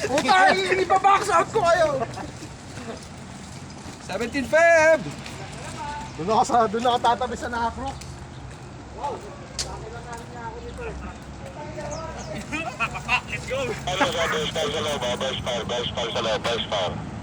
Puta, ipabox out ko kayo. 17 Feb! Doon ako tatabi sa nakro. Let's go! Best fire sa loob, best fire sa loob, best fire.